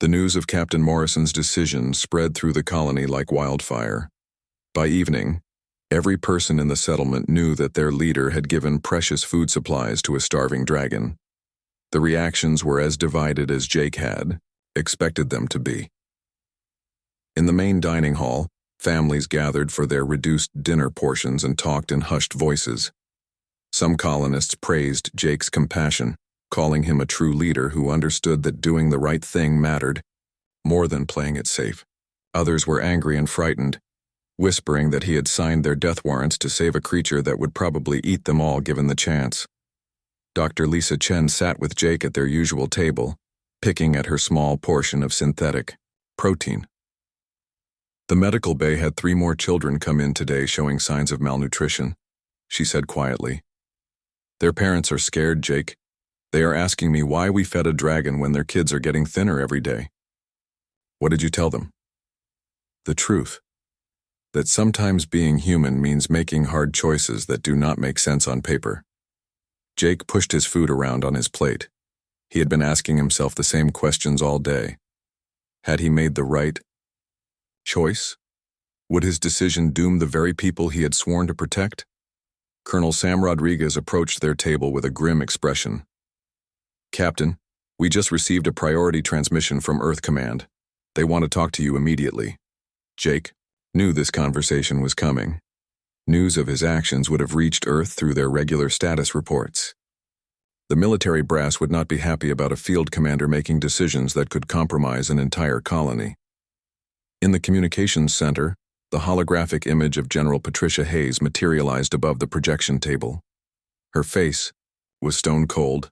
The news of Captain Morrison's decision spread through the colony like wildfire. By evening, every person in the settlement knew that their leader had given precious food supplies to a starving dragon. The reactions were as divided as Jake had expected them to be. In the main dining hall, families gathered for their reduced dinner portions and talked in hushed voices. Some colonists praised Jake's compassion, calling him a true leader who understood that doing the right thing mattered more than playing it safe. Others were angry and frightened, whispering that he had signed their death warrants to save a creature that would probably eat them all given the chance. Dr. Lisa Chen sat with Jake at their usual table, picking at her small portion of synthetic protein. The medical bay had 3 more children come in today showing signs of malnutrition, she said quietly. Their parents are scared, Jake. They are asking me why we fed a dragon when their kids are getting thinner every day. What did you tell them? The truth. That sometimes being human means making hard choices that do not make sense on paper. Jake pushed his food around on his plate. He had been asking himself the same questions all day. Had he made the right choice? Would his decision doom the very people he had sworn to protect? Colonel Sam Rodriguez approached their table with a grim expression. Captain, we just received a priority transmission from Earth Command. They want to talk to you immediately. Jake knew this conversation was coming. News of his actions would have reached Earth through their regular status reports. The military brass would not be happy about a field commander making decisions that could compromise an entire colony. In the communications center, the holographic image of General Patricia Hayes materialized above the projection table. Her face was stone cold,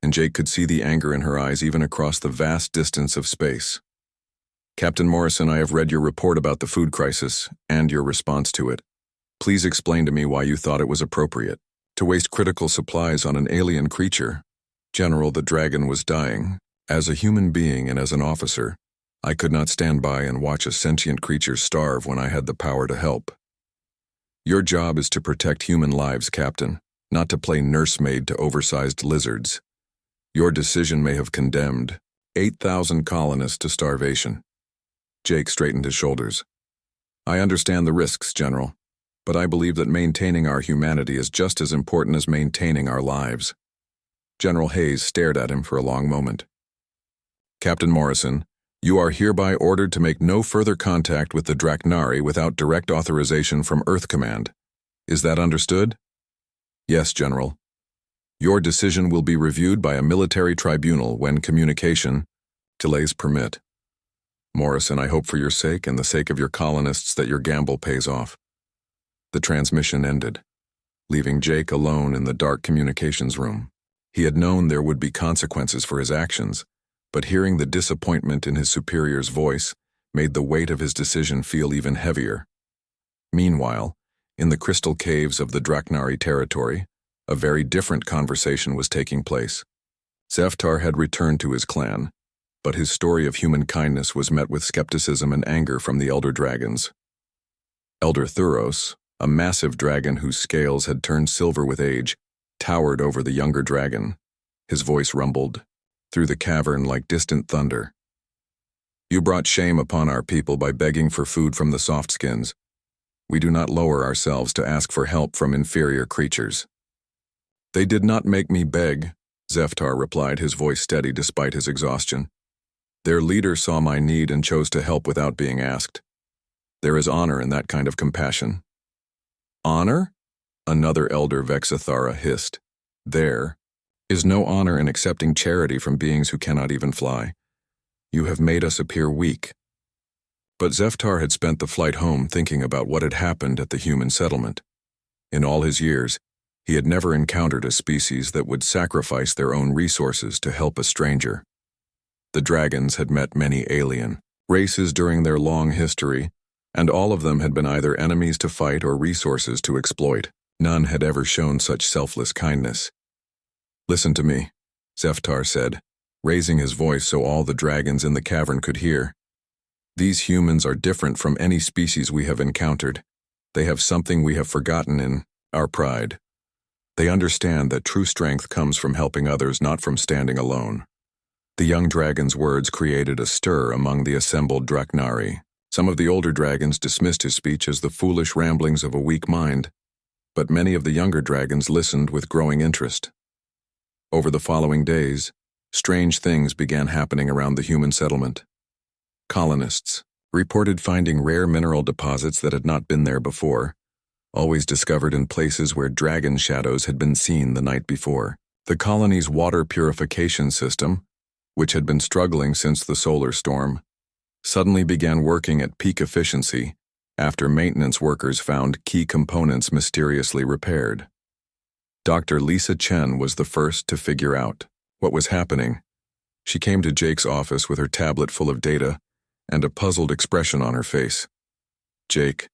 and Jake could see the anger in her eyes even across the vast distance of space. Captain Morrison, I have read your report about the food crisis and your response to it. Please explain to me why you thought it was appropriate to waste critical supplies on an alien creature. General, the dragon was dying. As a human being and as an officer, I could not stand by and watch a sentient creature starve when I had the power to help. Your job is to protect human lives, Captain, not to play nursemaid to oversized lizards. Your decision may have condemned 8,000 colonists to starvation. Jake straightened his shoulders. I understand the risks, General, but I believe that maintaining our humanity is just as important as maintaining our lives. General Hayes stared at him for a long moment. Captain Morrison, you are hereby ordered to make no further contact with the Draknari without direct authorization from Earth Command. Is that understood? Yes, General. Your decision will be reviewed by a military tribunal when communication delays permit. Morrison, I hope for your sake and the sake of your colonists that your gamble pays off. The transmission ended, leaving Jake alone in the dark communications room. He had known there would be consequences for his actions, but hearing the disappointment in his superior's voice made the weight of his decision feel even heavier. Meanwhile, in the crystal caves of the Draknari territory, a very different conversation was taking place. Zeftar had returned to his clan, but his story of human kindness was met with skepticism and anger from the elder dragons. Elder Thuros, a massive dragon whose scales had turned silver with age, towered over the younger dragon. His voice rumbled through the cavern like distant thunder. You brought shame upon our people by begging for food from the softskins. We do not lower ourselves to ask for help from inferior creatures. They did not make me beg, Zeftar replied, his voice steady despite his exhaustion. Their leader saw my need and chose to help without being asked. There is honor in that kind of compassion. Honor? Another elder Vexathara hissed. There is no honor in accepting charity from beings who cannot even fly. You have made us appear weak. But Zeftar had spent the flight home thinking about what had happened at the human settlement. In all his years, he had never encountered a species that would sacrifice their own resources to help a stranger. The dragons had met many alien races during their long history, and all of them had been either enemies to fight or resources to exploit. None had ever shown such selfless kindness. Listen to me, Zeftar said, raising his voice so all the dragons in the cavern could hear. These humans are different from any species we have encountered. They have something we have forgotten in our pride. They understand that true strength comes from helping others, not from standing alone. The young dragon's words created a stir among the assembled Draknari. Some of the older dragons dismissed his speech as the foolish ramblings of a weak mind, but many of the younger dragons listened with growing interest. Over the following days, strange things began happening around the human settlement. Colonists reported finding rare mineral deposits that had not been there before, always discovered in places where dragon shadows had been seen the night before. The colony's water purification system, which had been struggling since the solar storm, suddenly began working at peak efficiency after maintenance workers found key components mysteriously repaired. Dr. Lisa Chen was the first to figure out what was happening. She came to Jake's office with her tablet full of data and a puzzled expression on her face. "Jake,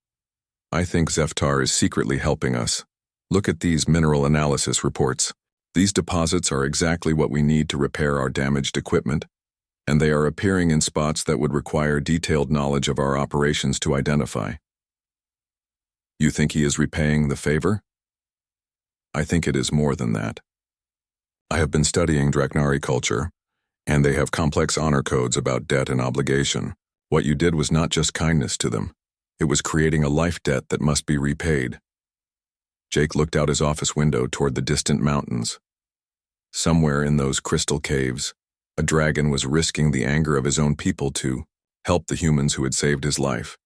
I think Zeftar is secretly helping us. Look at these mineral analysis reports. These deposits are exactly what we need to repair our damaged equipment, and they are appearing in spots that would require detailed knowledge of our operations to identify." "You think he is repaying the favor?" "I think it is more than that. I have been studying Draknari culture, and they have complex honor codes about debt and obligation. What you did was not just kindness to them. It was creating a life debt that must be repaid." Jake looked out his office window toward the distant mountains. Somewhere in those crystal caves, a dragon was risking the anger of his own people to help the humans who had saved his life.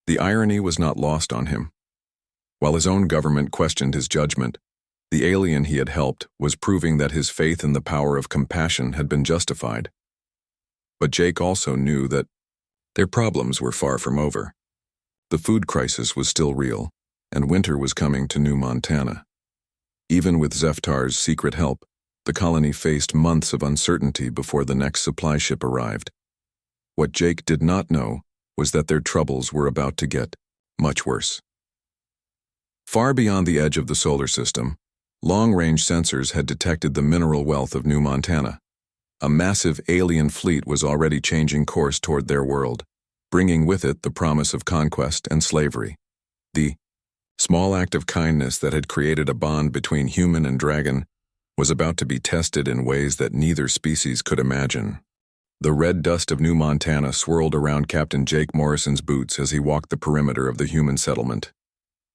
The irony was not lost on him. While his own government questioned his judgment, the alien he had helped was proving that his faith in the power of compassion had been justified. But Jake also knew that their problems were far from over. The food crisis was still real, and winter was coming to New Montana. Even with Zeftar's secret help, the colony faced months of uncertainty before the next supply ship arrived. What Jake did not know was that their troubles were about to get much worse. Far beyond the edge of the solar system, long-range sensors had detected the mineral wealth of New Montana. A massive alien fleet was already changing course toward their world, bringing with it the promise of conquest and slavery. The small act of kindness that had created a bond between human and dragon was about to be tested in ways that neither species could imagine. The red dust of New Montana swirled around Captain Jake Morrison's boots as he walked the perimeter of the human settlement.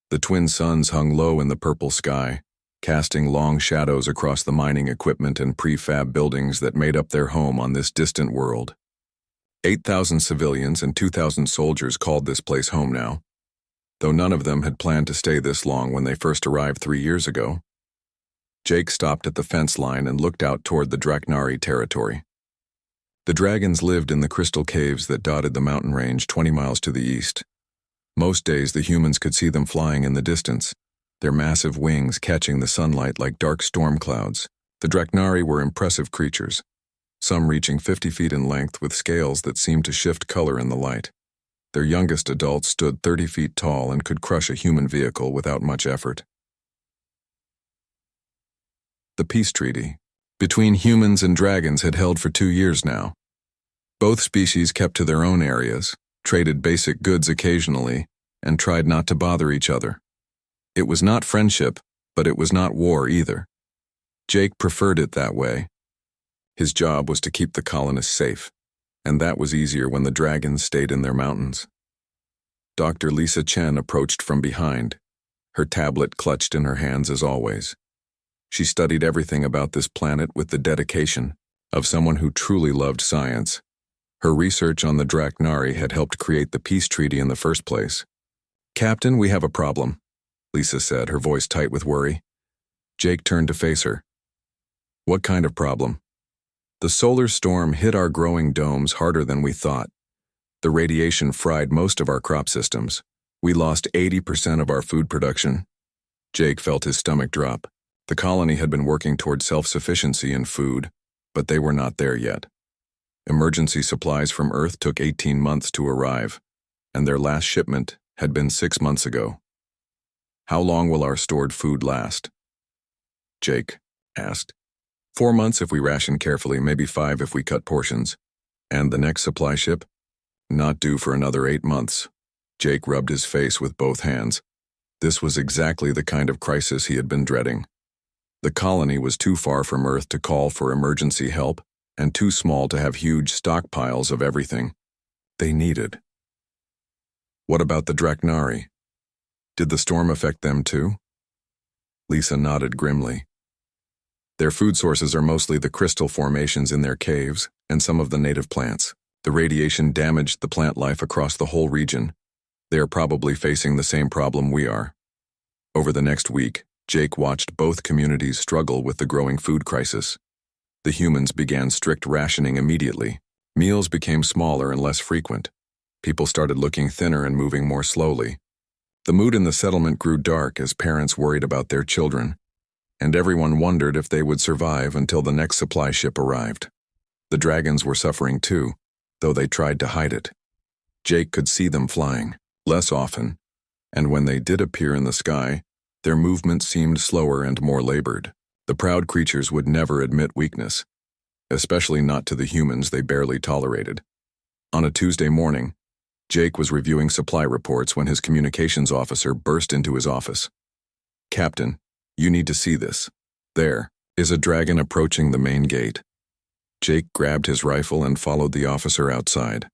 The twin suns hung low in the purple sky, casting long shadows across the mining equipment and prefab buildings that made up their home on this distant world. 8,000 civilians and 2,000 soldiers called this place home now, though none of them had planned to stay this long when they first arrived 3 years ago. Jake stopped at the fence line and looked out toward the Draknari territory. The dragons lived in the crystal caves that dotted the mountain range 20 miles to the east. Most days the humans could see them flying in the distance, their massive wings catching the sunlight like dark storm clouds. The Draknari were impressive creatures, some reaching 50 feet in length with scales that seemed to shift color in the light. Their youngest adults stood 30 feet tall and could crush a human vehicle without much effort. The peace treaty between humans and dragons had held for 2 years now. Both species kept to their own areas, traded basic goods occasionally, and tried not to bother each other. It was not friendship, but it was not war either. Jake preferred it that way. His job was to keep the colonists safe, and that was easier when the dragons stayed in their mountains. Dr. Lisa Chen approached from behind, her tablet clutched in her hands as always. She studied everything about this planet with the dedication of someone who truly loved science. Her research on the Draknari had helped create the peace treaty in the first place. "Captain, we have a problem," Lisa said, her voice tight with worry. Jake turned to face her. "What kind of problem?" "The solar storm hit our growing domes harder than we thought. The radiation fried most of our crop systems. We lost 80% of our food production." Jake felt his stomach drop. The colony had been working toward self-sufficiency in food, but they were not there yet. Emergency supplies from Earth took 18 months to arrive, and their last shipment had been 6 months ago. "How long will our stored food last?" Jake asked. 4 months if we ration carefully, maybe 5 if we cut portions. "And the next supply ship?" "Not due for another 8 months." Jake rubbed his face with both hands. This was exactly the kind of crisis he had been dreading. The colony was too far from Earth to call for emergency help, and too small to have huge stockpiles of everything they needed. What about the Draknari? Did the storm affect them too? Lisa nodded grimly. Their food sources are mostly the crystal formations in their caves and some of the native plants. The radiation damaged the plant life across the whole region. They are probably facing the same problem we are. Over the next week, Jake watched both communities struggle with the growing food crisis. The humans began strict rationing immediately. Meals became smaller and less frequent. People started looking thinner and moving more slowly. The mood in the settlement grew dark as parents worried about their children, and everyone wondered if they would survive until the next supply ship arrived. The dragons were suffering too, though they tried to hide it. Jake could see them flying, less often, and when they did appear in the sky, their movement seemed slower and more labored. The proud creatures would never admit weakness, especially not to the humans they barely tolerated. On a Tuesday morning, Jake was reviewing supply reports when his communications officer burst into his office. "Captain, you need to see this. There is a dragon approaching the main gate." Jake grabbed his rifle and followed the officer outside.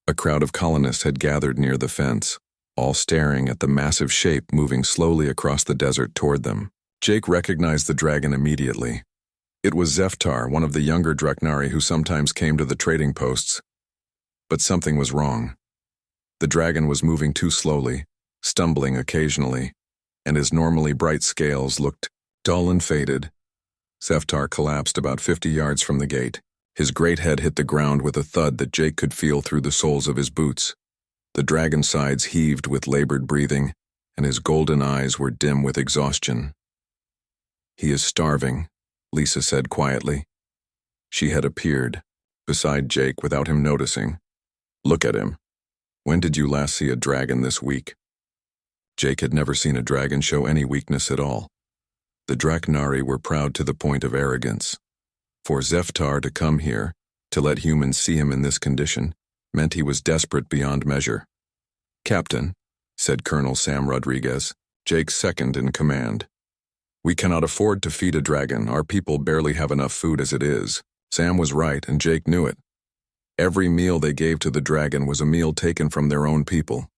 A crowd of colonists had gathered near the fence, all staring at the massive shape moving slowly across the desert toward them. Jake recognized the dragon immediately. It was Zeftar, one of the younger Draknari who sometimes came to the trading posts. But something was wrong. The dragon was moving too slowly, stumbling occasionally, and his normally bright scales looked dull and faded. Zeftar collapsed about 50 yards from the gate. His great head hit the ground with a thud that Jake could feel through the soles of his boots. The dragon's sides heaved with labored breathing, and his golden eyes were dim with exhaustion. "He is starving," Lisa said quietly. She had appeared beside Jake without him noticing. "Look at him. When did you last see a dragon this weak?" Jake had never seen a dragon show any weakness at all. The Draknari were proud to the point of arrogance. For Zeftar to come here, to let humans see him in this condition, meant he was desperate beyond measure. "Captain," said Colonel Sam Rodriguez, Jake's second in command, "we cannot afford to feed a dragon. Our people barely have enough food as it is." Sam was right, and Jake knew it. Every meal they gave to the dragon was a meal taken from their own people.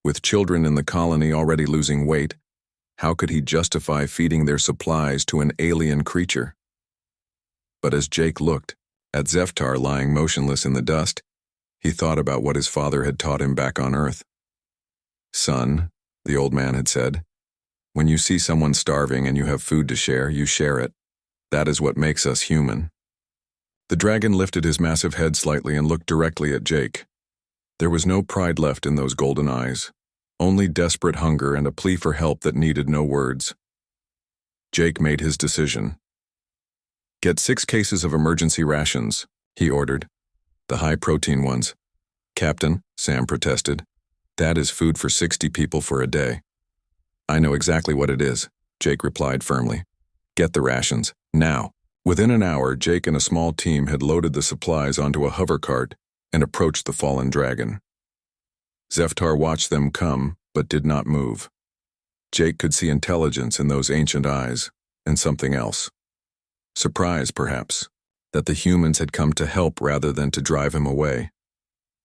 With children in the colony already losing weight, how could he justify feeding their supplies to an alien creature? But as Jake looked at Zeftar lying motionless in the dust, he thought about what his father had taught him back on Earth. "Son," the old man had said, "when you see someone starving and you have food to share, you share it. That is what makes us human." The dragon lifted his massive head slightly and looked directly at Jake. There was no pride left in those golden eyes, only desperate hunger and a plea for help that needed no words. Jake made his decision. "Get 6 cases of emergency rations," he ordered. "The high-protein ones." "Captain," Sam protested, "that is food for 60 people for a day." "I know exactly what it is," Jake replied firmly. "Get the rations, now." Within an hour, Jake and a small team had loaded the supplies onto a hover cart and approached the fallen dragon. Zeftar watched them come, but did not move. Jake could see intelligence in those ancient eyes, and something else. Surprise, perhaps, that the humans had come to help rather than to drive him away.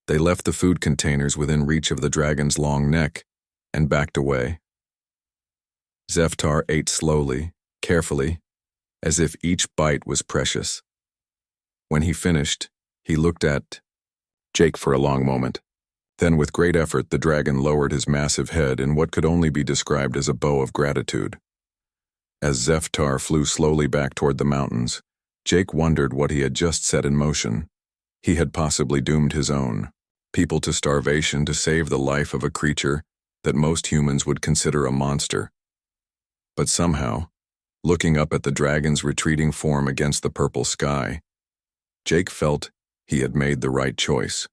They left the food containers within reach of the dragon's long neck and backed away. Zeftar ate slowly, carefully, as if each bite was precious. When he finished, he looked at Jake for a long moment. Then with great effort, the dragon lowered his massive head in what could only be described as a bow of gratitude. As Zeftar flew slowly back toward the mountains, Jake wondered what he had just set in motion. He had possibly doomed his own people to starvation to save the life of a creature that most humans would consider a monster. But somehow, looking up at the dragon's retreating form against the purple sky, Jake felt he had made the right choice.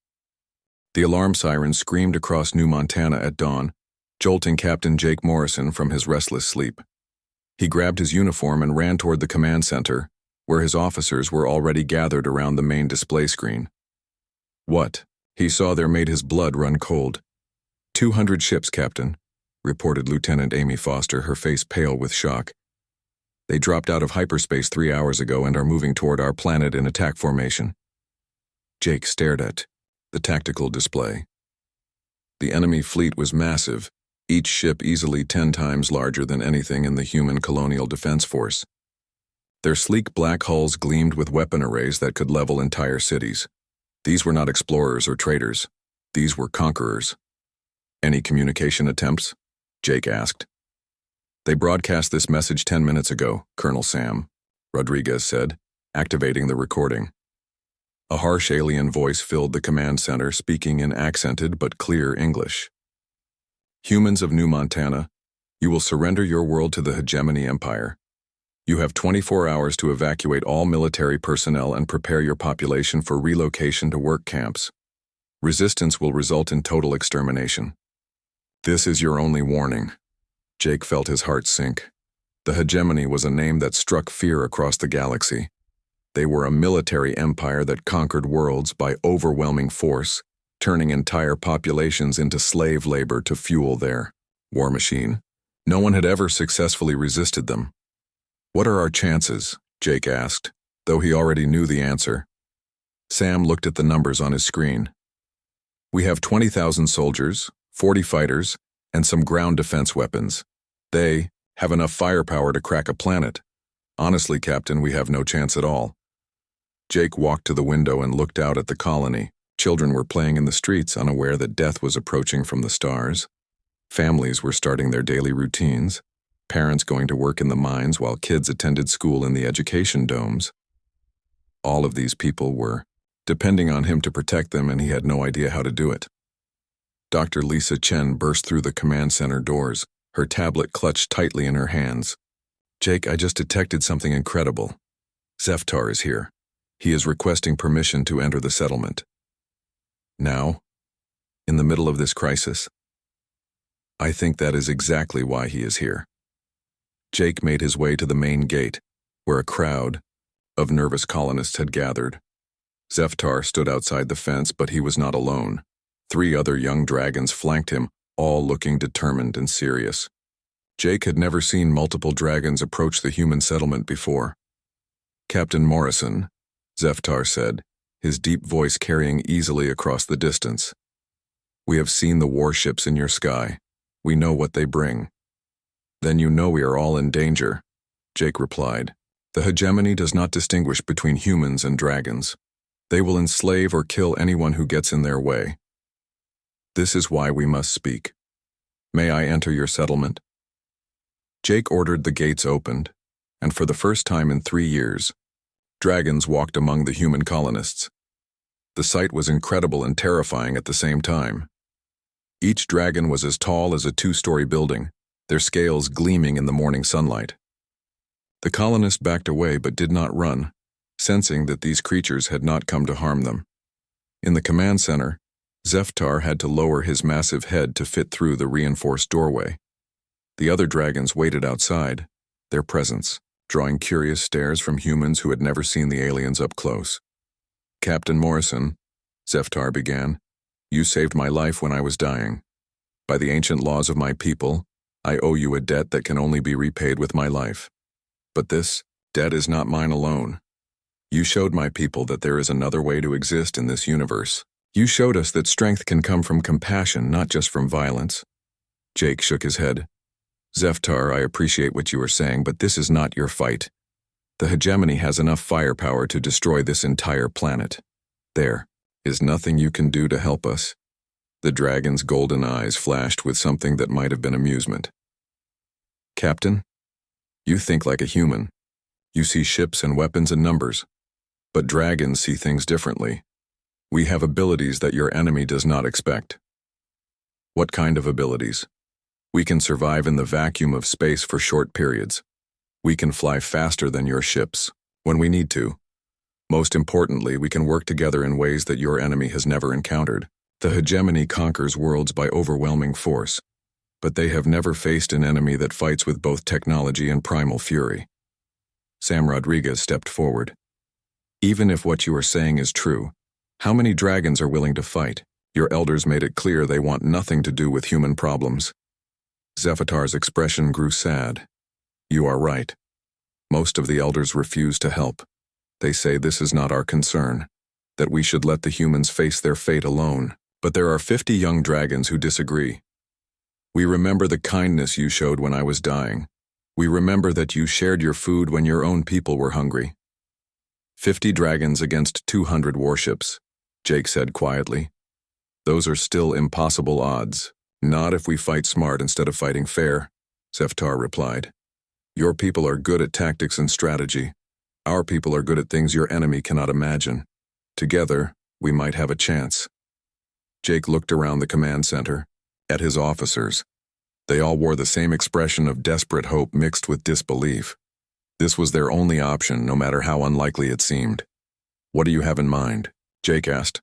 The alarm siren screamed across New Montana at dawn, jolting Captain Jake Morrison from his restless sleep. He grabbed his uniform and ran toward the command center, where his officers were already gathered around the main display screen. What he saw there made his blood run cold. 200 ships, Captain, reported Lieutenant Amy Foster, her face pale with shock. They dropped out of hyperspace 3 hours ago and are moving toward our planet in attack formation. Jake stared at the tactical display. The enemy fleet was massive, each ship easily 10 times larger than anything in the human colonial defense force. Their sleek black hulls gleamed with weapon arrays that could level entire cities. These were not explorers or traders. These were conquerors. Any communication attempts? Jake asked. They broadcast this message 10 minutes ago, Colonel Sam, Rodriguez said, activating the recording. A harsh alien voice filled the command center, speaking in accented but clear English. Humans of New Montana, you will surrender your world to the Hegemony Empire. You have 24 hours to evacuate all military personnel and prepare your population for relocation to work camps. Resistance will result in total extermination. This is your only warning. Jake felt his heart sink. The Hegemony was a name that struck fear across the galaxy. They were a military empire that conquered worlds by overwhelming force, turning entire populations into slave labor to fuel their war machine. No one had ever successfully resisted them. What are our chances? Jake asked, though he already knew the answer. Sam looked at the numbers on his screen. We have 20,000 soldiers, 40 fighters, and some ground defense weapons. They have enough firepower to crack a planet. Honestly, Captain, we have no chance at all. Jake walked to the window and looked out at the colony. Children were playing in the streets, unaware that death was approaching from the stars. Families were starting their daily routines. Parents going to work in the mines while kids attended school in the education domes. All of these people were depending on him to protect them, and he had no idea how to do it. Dr. Lisa Chen burst through the command center doors, her tablet clutched tightly in her hands. Jake, I just detected something incredible. Zeftar is here. He is requesting permission to enter the settlement. Now? In the middle of this crisis? I think that is exactly why he is here. Jake made his way to the main gate, where a crowd of nervous colonists had gathered. Zeftar stood outside the fence, but he was not alone. 3 other young dragons flanked him, all looking determined and serious. Jake had never seen multiple dragons approach the human settlement before. Captain Morrison, Zeftar said, his deep voice carrying easily across the distance. We have seen the warships in your sky. We know what they bring. Then you know we are all in danger, Jake replied. The Hegemony does not distinguish between humans and dragons. They will enslave or kill anyone who gets in their way. This is why we must speak. May I enter your settlement? Jake ordered the gates opened, and for the first time in 3 years, dragons walked among the human colonists. The sight was incredible and terrifying at the same time. Each dragon was as tall as a 2-story building, their scales gleaming in the morning sunlight. The colonists backed away but did not run, sensing that these creatures had not come to harm them. In the command center, Zeftar had to lower his massive head to fit through the reinforced doorway. The other dragons waited outside, their presence drawing curious stares from humans who had never seen the aliens up close. Captain Morrison, Zeftar began, you saved my life when I was dying. By the ancient laws of my people, I owe you a debt that can only be repaid with my life. But this debt is not mine alone. You showed my people that there is another way to exist in this universe. You showed us that strength can come from compassion, not just from violence. Jake shook his head. Zeftar, I appreciate what you are saying, but this is not your fight. The Hegemony has enough firepower to destroy this entire planet. There is nothing you can do to help us. The dragon's golden eyes flashed with something that might have been amusement. Captain, you think like a human. You see ships and weapons and numbers. But dragons see things differently. We have abilities that your enemy does not expect. What kind of abilities? We can survive in the vacuum of space for short periods. We can fly faster than your ships, when we need to. Most importantly, we can work together in ways that your enemy has never encountered. The Hegemony conquers worlds by overwhelming force, but they have never faced an enemy that fights with both technology and primal fury. Sam Rodriguez stepped forward. Even if what you are saying is true, how many dragons are willing to fight? Your elders made it clear they want nothing to do with human problems. Zeftar's expression grew sad. You are right. Most of the elders refuse to help. They say this is not our concern, that we should let the humans face their fate alone. But there are 50 young dragons who disagree. We remember the kindness you showed when I was dying. We remember that you shared your food when your own people were hungry. 50 dragons against 200 warships, Jake said quietly. Those are still impossible odds. Not if we fight smart instead of fighting fair, Zeftar replied. Your people are good at tactics and strategy. Our people are good at things your enemy cannot imagine. Together, we might have a chance. Jake looked around the command center, at his officers. They all wore the same expression of desperate hope mixed with disbelief. This was their only option, no matter how unlikely it seemed. What do you have in mind? Jake asked.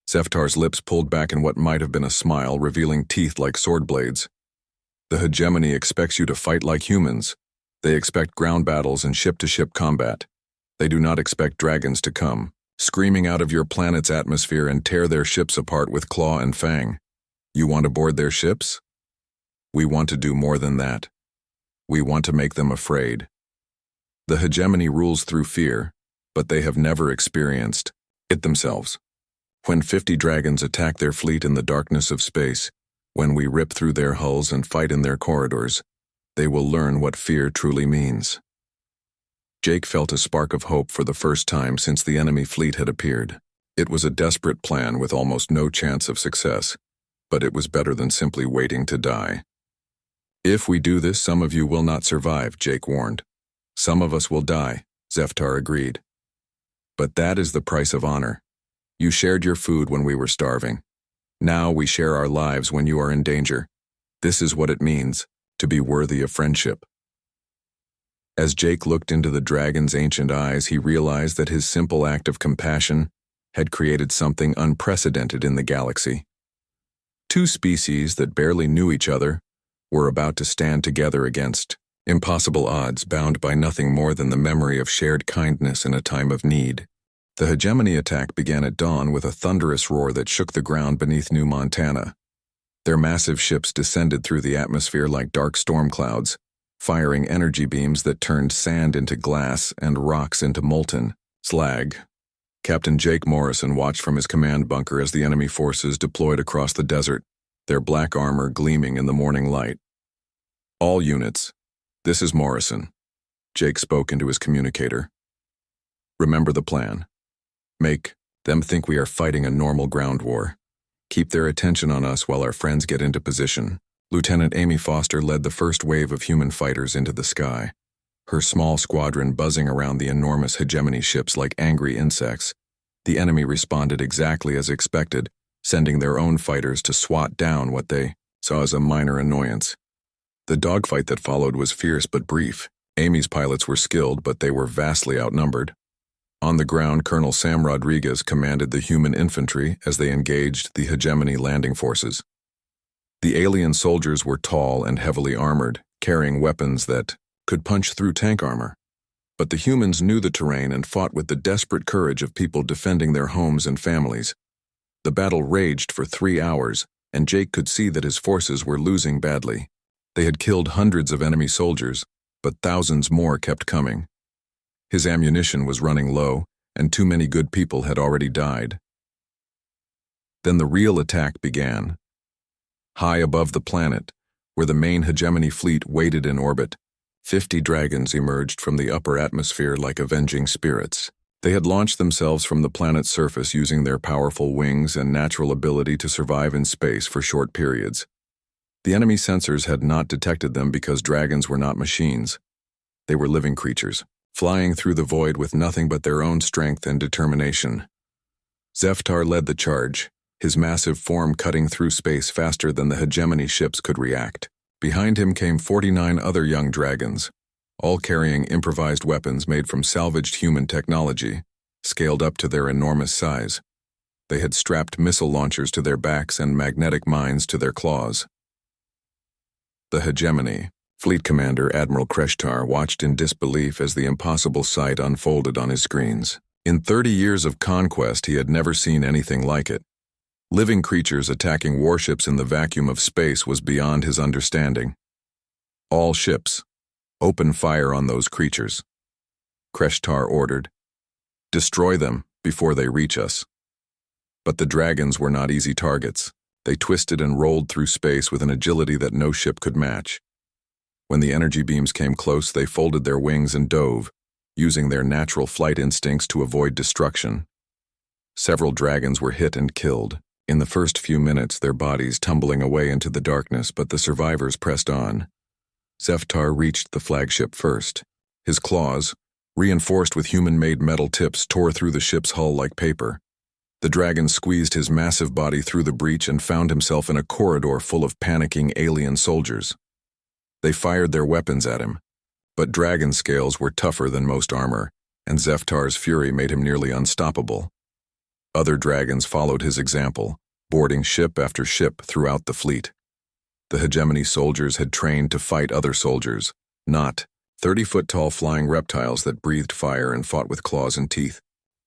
Zeftar's lips pulled back in what might have been a smile, revealing teeth like sword blades. The hegemony expects you to fight like humans. They expect ground battles and ship-to-ship combat. They do not expect dragons to come, screaming out of your planet's atmosphere and tear their ships apart with claw and fang. You want to board their ships? We want to do more than that. We want to make them afraid. The hegemony rules through fear, but they have never experienced it themselves. When 50 dragons attack their fleet in the darkness of space, when we rip through their hulls and fight in their corridors, they will learn what fear truly means. Jake felt a spark of hope for the first time since the enemy fleet had appeared. It was a desperate plan with almost no chance of success, but it was better than simply waiting to die. If we do this, some of you will not survive, Jake warned. Some of us will die, Zeftar agreed. But that is the price of honor. You shared your food when we were starving. Now we share our lives when you are in danger. This is what it means to be worthy of friendship. As Jake looked into the dragon's ancient eyes, he realized that his simple act of compassion had created something unprecedented in the galaxy. Two species that barely knew each other were about to stand together against impossible odds, bound by nothing more than the memory of shared kindness in a time of need. The hegemony attack began at dawn with a thunderous roar that shook the ground beneath New Montana. Their massive ships descended through the atmosphere like dark storm clouds, firing energy beams that turned sand into glass and rocks into molten slag. Captain Jake Morrison watched from his command bunker as the enemy forces deployed across the desert, their black armor gleaming in the morning light. All units, this is Morrison. Jake spoke into his communicator. Remember the plan. Make them think we are fighting a normal ground war. Keep their attention on us while our friends get into position. Lieutenant Amy Foster led the first wave of human fighters into the sky, her small squadron buzzing around the enormous hegemony ships like angry insects. The enemy responded exactly as expected, sending their own fighters to swat down what they saw as a minor annoyance. The dogfight that followed was fierce but brief. Amy's pilots were skilled, but they were vastly outnumbered. On the ground, Colonel Sam Rodriguez commanded the human infantry as they engaged the hegemony landing forces. The alien soldiers were tall and heavily armored, carrying weapons that could punch through tank armor. But the humans knew the terrain and fought with the desperate courage of people defending their homes and families. The battle raged for 3 hours, and Jake could see that his forces were losing badly. They had killed hundreds of enemy soldiers, but thousands more kept coming. His ammunition was running low, and too many good people had already died. Then the real attack began. High above the planet, where the main hegemony fleet waited in orbit, 50 dragons emerged from the upper atmosphere like avenging spirits. They had launched themselves from the planet's surface using their powerful wings and natural ability to survive in space for short periods. The enemy sensors had not detected them because dragons were not machines. They were living creatures, flying through the void with nothing but their own strength and determination. Zeftar led the charge, his massive form cutting through space faster than the hegemony ships could react. Behind him came 49 other young dragons, all carrying improvised weapons made from salvaged human technology, scaled up to their enormous size. They had strapped missile launchers to their backs and magnetic mines to their claws. The hegemony, Fleet Commander Admiral Kreshtar watched in disbelief as the impossible sight unfolded on his screens. In 30 years of conquest, he had never seen anything like it. Living creatures attacking warships in the vacuum of space was beyond his understanding. All ships, open fire on those creatures. Kreshtar ordered. "Destroy them before they reach us." But the dragons were not easy targets. They twisted and rolled through space with an agility that no ship could match. When the energy beams came close, they folded their wings and dove, using their natural flight instincts to avoid destruction. Several dragons were hit and killed, in the first few minutes their bodies tumbling away into the darkness, but the survivors pressed on. Zeftar reached the flagship first. His claws, reinforced with human-made metal tips, tore through the ship's hull like paper. The dragon squeezed his massive body through the breach and found himself in a corridor full of panicking alien soldiers. They fired their weapons at him, but dragon scales were tougher than most armor, and Zeftar's fury made him nearly unstoppable. Other dragons followed his example, boarding ship after ship throughout the fleet. The hegemony soldiers had trained to fight other soldiers, not 30-foot-tall flying reptiles that breathed fire and fought with claws and teeth.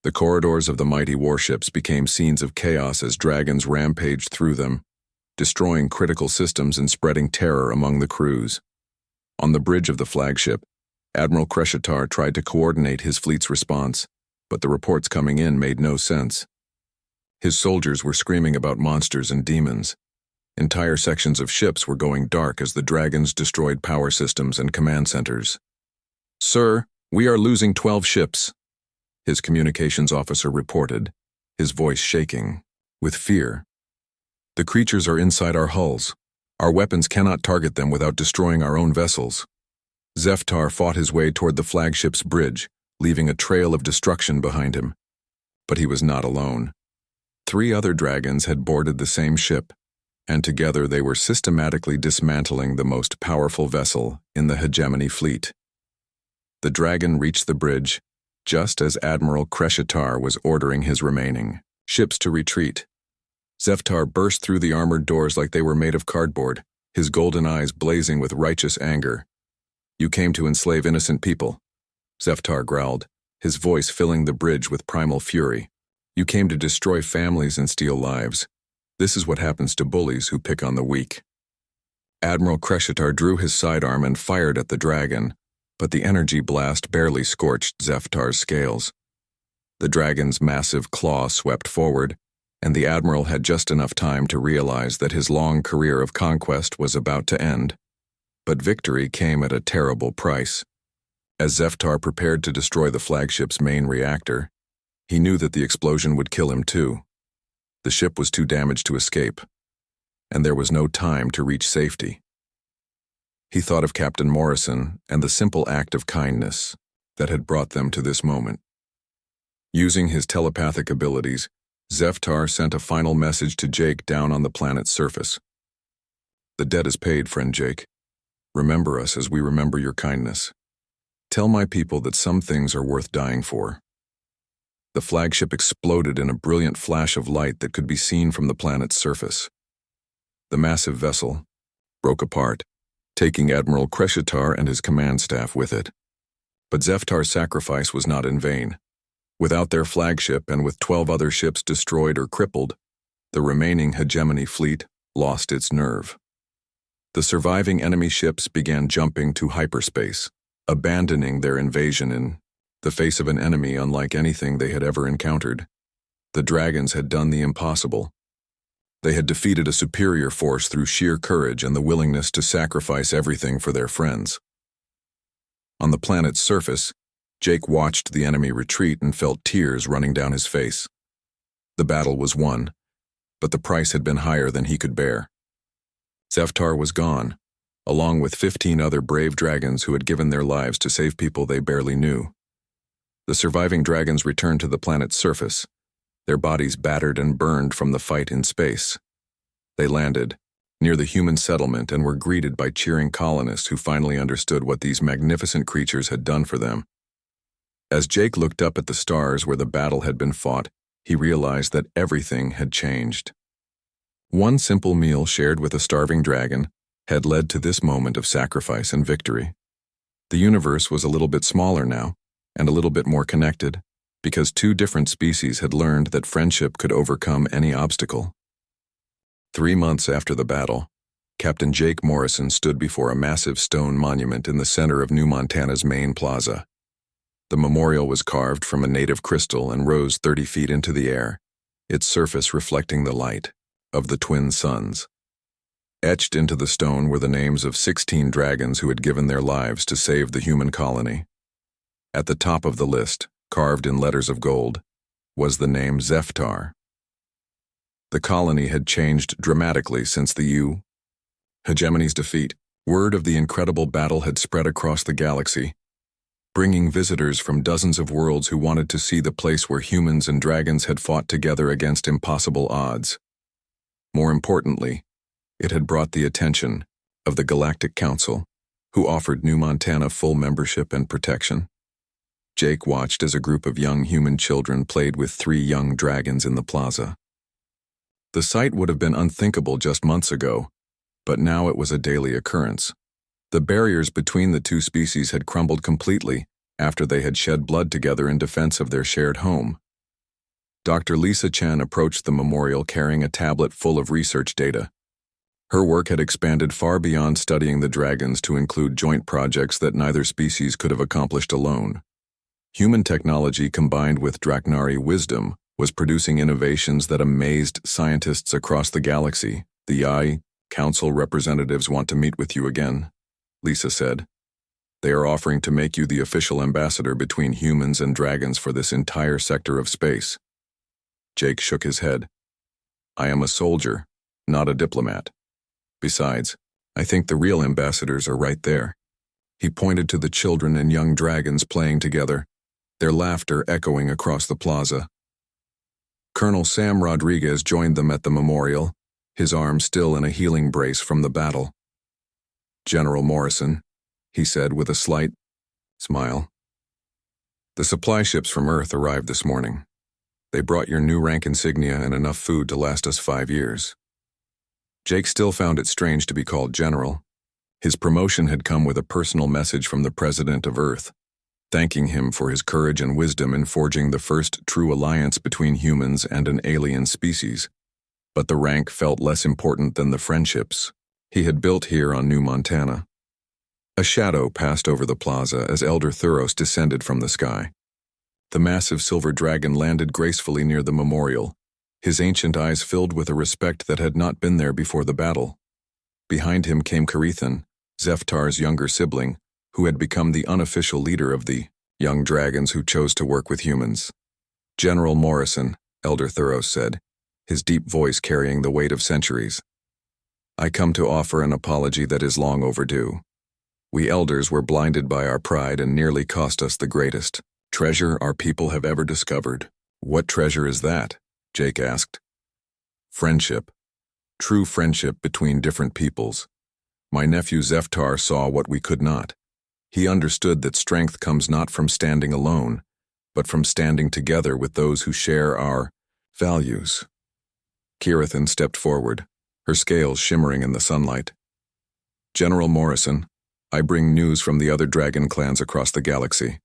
The corridors of the mighty warships became scenes of chaos as dragons rampaged through them, destroying critical systems and spreading terror among the crews. On the bridge of the flagship, Admiral Kreshtar tried to coordinate his fleet's response, but the reports coming in made no sense. His soldiers were screaming about monsters and demons. Entire sections of ships were going dark as the dragons destroyed power systems and command centers. "Sir, we are losing 12 ships," his communications officer reported, his voice shaking with fear. "The creatures are inside our hulls. Our weapons cannot target them without destroying our own vessels." Zeftar fought his way toward the flagship's bridge, leaving a trail of destruction behind him. But he was not alone. 3 other dragons had boarded the same ship, and together they were systematically dismantling the most powerful vessel in the hegemony fleet. The dragon reached the bridge just as Admiral Kreshtar was ordering his remaining ships to retreat. Zeftar burst through the armored doors like they were made of cardboard, his golden eyes blazing with righteous anger. "You came to enslave innocent people," Zeftar growled, his voice filling the bridge with primal fury. "You came to destroy families and steal lives. This is what happens to bullies who pick on the weak." Admiral Kreshtar drew his sidearm and fired at the dragon, but the energy blast barely scorched Zeftar's scales. The dragon's massive claw swept forward, and the admiral had just enough time to realize that his long career of conquest was about to end. But victory came at a terrible price. As Zeftar prepared to destroy the flagship's main reactor, he knew that the explosion would kill him too. The ship was too damaged to escape, and there was no time to reach safety. He thought of Captain Morrison and the simple act of kindness that had brought them to this moment. Using his telepathic abilities, Zeftar sent a final message to Jake down on the planet's surface. "The debt is paid, friend Jake. Remember us as we remember your kindness. Tell my people that some things are worth dying for." The flagship exploded in a brilliant flash of light that could be seen from the planet's surface. The massive vessel broke apart, taking Admiral Kreshtar and his command staff with it. But Zeftar's sacrifice was not in vain. Without their flagship and with 12 other ships destroyed or crippled, the remaining hegemony fleet lost its nerve. The surviving enemy ships began jumping to hyperspace, abandoning their invasion in the face of an enemy unlike anything they had ever encountered. The dragons had done the impossible. They had defeated a superior force through sheer courage and the willingness to sacrifice everything for their friends. On the planet's surface, Jake watched the enemy retreat and felt tears running down his face. The battle was won, but the price had been higher than he could bear. Zeftar was gone, along with 15 other brave dragons who had given their lives to save people they barely knew. The surviving dragons returned to the planet's surface, their bodies battered and burned from the fight in space. They landed near the human settlement and were greeted by cheering colonists who finally understood what these magnificent creatures had done for them. As Jake looked up at the stars where the battle had been fought, he realized that everything had changed. One simple meal shared with a starving dragon had led to this moment of sacrifice and victory. The universe was a little bit smaller now, and a little bit more connected, because 2 different species had learned that friendship could overcome any obstacle. 3 months after the battle, Captain Jake Morrison stood before a massive stone monument in the center of New Montana's main plaza. The memorial was carved from a native crystal and rose 30 feet into the air, its surface reflecting the light of the twin suns. Etched into the stone were the names of 16 dragons who had given their lives to save the human colony. At the top of the list, carved in letters of gold, was the name Zeftar. The colony had changed dramatically since the hegemony's defeat. Word of the incredible battle had spread across the galaxy, bringing visitors from dozens of worlds who wanted to see the place where humans and dragons had fought together against impossible odds. More importantly, it had brought the attention of the Galactic Council, who offered New Montana full membership and protection. Jake watched as a group of young human children played with 3 young dragons in the plaza. The sight would have been unthinkable just months ago, but now it was a daily occurrence. The barriers between the two species had crumbled completely after they had shed blood together in defense of their shared home. Dr. Lisa Chen approached the memorial carrying a tablet full of research data. Her work had expanded far beyond studying the dragons to include joint projects that neither species could have accomplished alone. Human technology combined with Draknari wisdom was producing innovations that amazed scientists across the galaxy. The Council representatives want to meet with you again, Lisa said. They are offering to make you the official ambassador between humans and dragons for this entire sector of space. Jake shook his head. I am a soldier, not a diplomat. Besides, I think the real ambassadors are right there. He pointed to the children and young dragons playing together, their laughter echoing across the plaza. Colonel Sam Rodriguez joined them at the memorial, his arm still in a healing brace from the battle. General Morrison, he said with a slight smile. The supply ships from Earth arrived this morning. They brought your new rank insignia and enough food to last us 5 years. Jake still found it strange to be called General. His promotion had come with a personal message from the President of Earth, thanking him for his courage and wisdom in forging the first true alliance between humans and an alien species. But the rank felt less important than the friendships he had built here on New Montana. A shadow passed over the plaza as Elder Thuros descended from the sky. The massive silver dragon landed gracefully near the memorial, his ancient eyes filled with a respect that had not been there before the battle. Behind him came Carethan, Zeftar's younger sibling, who had become the unofficial leader of the young dragons who chose to work with humans. General Morrison, Elder Thuros said, his deep voice carrying the weight of centuries. I come to offer an apology that is long overdue. We elders were blinded by our pride and nearly cost us the greatest treasure our people have ever discovered. What treasure is that? Jake asked. Friendship. True friendship between different peoples. My nephew Zeftar saw what we could not. He understood that strength comes not from standing alone, but from standing together with those who share our values. Carethan stepped forward, her scales shimmering in the sunlight. General Morrison, I bring news from the other dragon clans across the galaxy.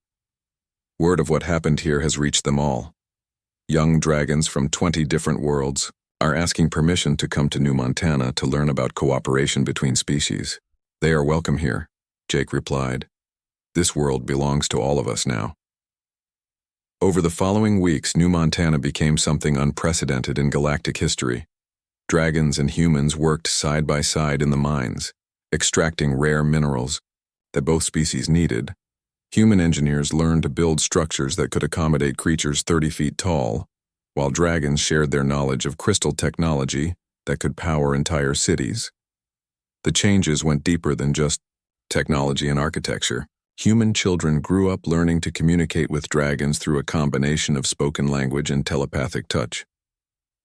Word of what happened here has reached them all. Young dragons from 20 different worlds are asking permission to come to New Montana to learn about cooperation between species. They are welcome here, Jake replied. This world belongs to all of us now. Over the following weeks, New Montana became something unprecedented in galactic history. Dragons and humans worked side by side in the mines, extracting rare minerals that both species needed. Human engineers learned to build structures that could accommodate creatures 30 feet tall, while dragons shared their knowledge of crystal technology that could power entire cities. The changes went deeper than just technology and architecture. Human children grew up learning to communicate with dragons through a combination of spoken language and telepathic touch.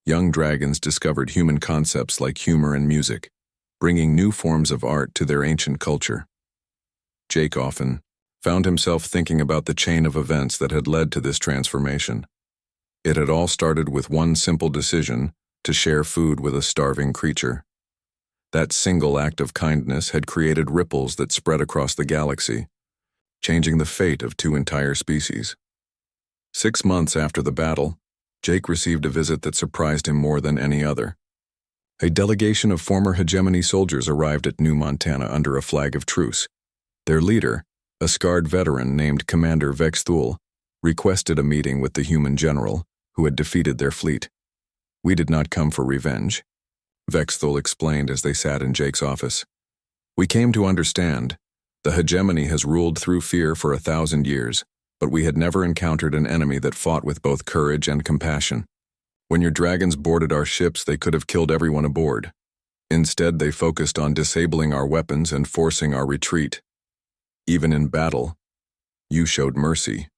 Young dragons discovered human concepts like humor and music, bringing new forms of art to their ancient culture. Jake often found himself thinking about the chain of events that had led to this transformation. It had all started with one simple decision to share food with a starving creature. That single act of kindness had created ripples that spread across the galaxy, changing the fate of 2 entire species. 6 months after the battle, Jake received a visit that surprised him more than any other. A delegation of former hegemony soldiers arrived at New Montana under a flag of truce. Their leader, A scarred veteran named Commander Vexthul requested a meeting with the human general who had defeated their fleet. "We did not come for revenge," Vexthul explained as they sat in Jake's office. "We came to understand. The hegemony has ruled through fear for 1,000 years, but we had never encountered an enemy that fought with both courage and compassion. When your dragons boarded our ships, they could have killed everyone aboard. Instead, they focused on disabling our weapons and forcing our retreat. Even in battle, you showed mercy."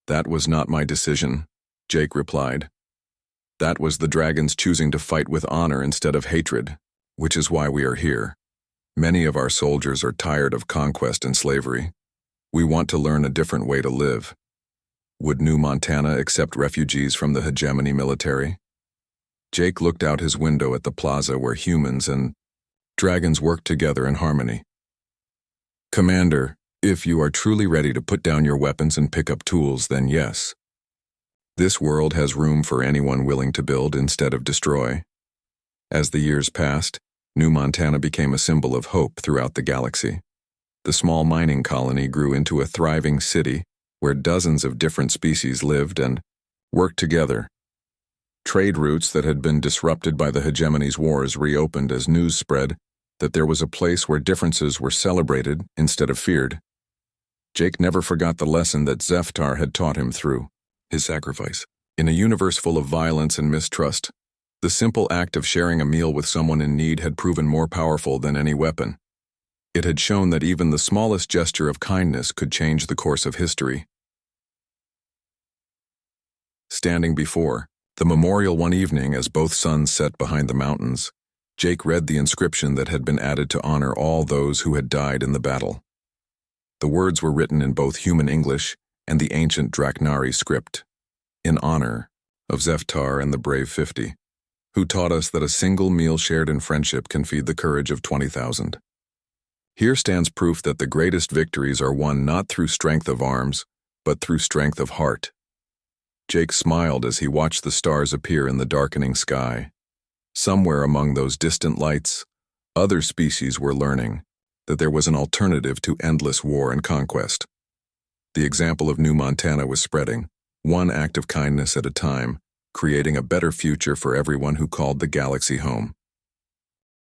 "That was not my decision," Jake replied. "That was the dragons choosing to fight with honor instead of hatred, which is why we are here. Many of our soldiers are tired of conquest and slavery. We want to learn a different way to live. Would New Montana accept refugees from the hegemony military?" Jake looked out his window at the plaza where humans and dragons worked together in harmony. "Commander, if you are truly ready to put down your weapons and pick up tools, then yes. This world has room for anyone willing to build instead of destroy." As the years passed, New Montana became a symbol of hope throughout the galaxy. The small mining colony grew into a thriving city where dozens of different species lived and worked together. Trade routes that had been disrupted by the hegemony's wars reopened as news spread that there was a place where differences were celebrated instead of feared. Jake never forgot the lesson that Zeftar had taught him through his sacrifice. In a universe full of violence and mistrust, the simple act of sharing a meal with someone in need had proven more powerful than any weapon. It had shown that even the smallest gesture of kindness could change the course of history. Standing before the memorial one evening as both suns set behind the mountains, Jake read the inscription that had been added to honor all those who had died in the battle. The words were written in both human English and the ancient Draknari script, in honor of Zeftar and the Brave 50, who taught us that a single meal shared in friendship can feed the courage of 20,000. Here stands proof that the greatest victories are won not through strength of arms, but through strength of heart. Jake smiled as he watched the stars appear in the darkening sky. Somewhere among those distant lights, other species were learning that there was an alternative to endless war and conquest. The example of New Montana was spreading, one act of kindness at a time, creating a better future for everyone who called the galaxy home.